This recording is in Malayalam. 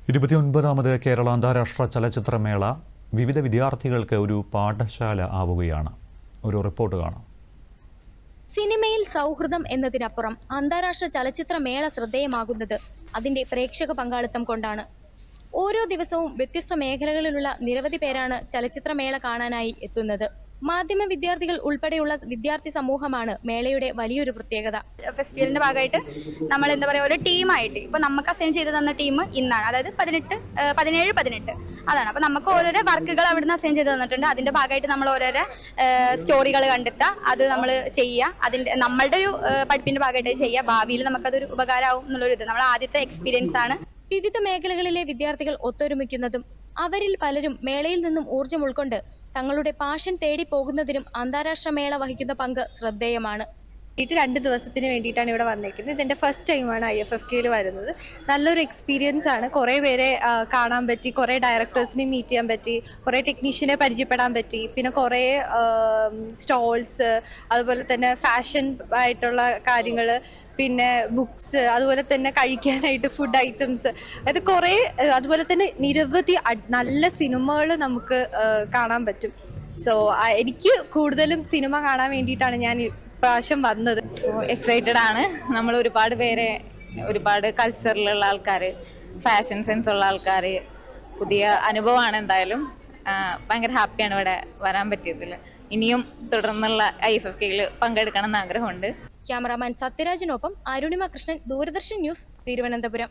29ാമത് കേരള അന്താരാഷ്ട്ര ചലച്ചിത്രമേള വിവിധ വിദ്യാർത്ഥികൾക്ക് ഒരു പാഠശാല ആവുകയാണ്. ഒരു റിപ്പോർട്ട് കാണാം. സിനിമയിൽ സൗഹൃദം എന്നതിനപ്പുറം അന്താരാഷ്ട്ര ചലച്ചിത്രമേള ശ്രദ്ധേയമാകുന്നത് അതിന്റെ പ്രേക്ഷക പങ്കാളിത്തം കൊണ്ടാണ്. ഓരോ ദിവസവും വ്യത്യസ്ത മേഖലകളിലുള്ള നിരവധി പേരാണ് ചലച്ചിത്രമേള കാണാനായി എത്തുന്നത്. മാധ്യമ വിദ്യാർത്ഥികൾ ഉൾപ്പെടെയുള്ള വിദ്യാർത്ഥി സമൂഹമാണ് മേളയുടെ വലിയൊരു പ്രത്യേകത. ഫെസ്റ്റിവലിന്റെ ഭാഗമായിട്ട് നമ്മൾ എന്താ പറയുക, ഒരു ടീമായിട്ട് ഇപ്പൊ നമുക്ക് അസൈൻ ചെയ്ത് തന്ന ടീം ഇന്നാണ്, അതായത് 17 അതാണ്. അപ്പൊ നമുക്ക് ഓരോരോ വർക്കുകൾ അവിടുന്ന് അസൈൻ ചെയ്ത് തന്നിട്ടുണ്ട്. അതിന്റെ ഭാഗമായിട്ട് നമ്മൾ ഓരോരോ സ്റ്റോറികൾ കണ്ടെത്തുക, അത് നമ്മൾ ചെയ്യുക, അതിന്റെ നമ്മളുടെ ഒരു പഠിപ്പിന്റെ ഭാഗമായിട്ട് ചെയ്യുക. ഭാവിയിൽ നമുക്കതൊരു ഉപകാരമാവും എന്നുള്ളൊരു ഇത് നമ്മൾ ആദ്യത്തെ എക്സ്പീരിയൻസ് ആണ്. വിവിധ മേഖലകളിലെ വിദ്യാർത്ഥികൾ ഒത്തൊരുമിക്കുന്നതും അവരിൽ പലരും മേളയിൽ നിന്നും ഊർജ്ജം ഉൾക്കൊണ്ട് തങ്ങളുടെ പാഷൻ തേടി പോകുന്നതിനും അന്താരാഷ്ട്ര മേള വഹിക്കുന്ന പങ്ക് ശ്രദ്ധേയമാണ്. 2 ദിവസത്തിന് വേണ്ടിയിട്ടാണ് ഇവിടെ വന്നേക്കുന്നത്. ഇതെൻ്റെ ഫസ്റ്റ് ടൈമാണ് IFFKയിൽ വരുന്നത്. നല്ലൊരു എക്സ്പീരിയൻസ് ആണ്. കുറേ പേരെ കാണാൻ പറ്റി, കുറേ ഡയറക്ടേഴ്സിനെ മീറ്റ് ചെയ്യാൻ പറ്റി, കുറേ ടെക്നീഷ്യനെ പരിചയപ്പെടാൻ പറ്റി, പിന്നെ കുറേ സ്റ്റോൾസ്, അതുപോലെ തന്നെ ഫാഷൻ ആയിട്ടുള്ള കാര്യങ്ങൾ, പിന്നെ ബുക്സ്, അതുപോലെ തന്നെ കഴിക്കാനായിട്ട് ഫുഡ് ഐറ്റംസ്, അത് കുറേ, അതുപോലെ തന്നെ നിരവധി നല്ല സിനിമകൾ നമുക്ക് കാണാൻ പറ്റും. സോ എനിക്ക് കൂടുതലും സിനിമ കാണാൻ വേണ്ടിയിട്ടാണ് ഞാൻ പ്രാവശ്യം വന്നത്. സോ എക്സൈറ്റഡ് ആണ്. നമ്മൾ ഒരുപാട് കൾച്ചറിലുള്ള ആൾക്കാർ, ഫാഷൻ സെൻസ് ഉള്ള ആൾക്കാർ, പുതിയ അനുഭവമാണ്. എന്തായാലും ഭയങ്കര ഹാപ്പിയാണ് ഇവിടെ വരാൻ പറ്റിയതിൽ. ഇനിയും തുടർന്നുള്ള IFFKയിൽ പങ്കെടുക്കണം എന്ന് ആഗ്രഹമുണ്ട്. ക്യാമറാമാൻ സത്യരാജിനൊപ്പം അരുണിമ കൃഷ്ണൻ, ദൂരദർശൻ ന്യൂസ്, തിരുവനന്തപുരം.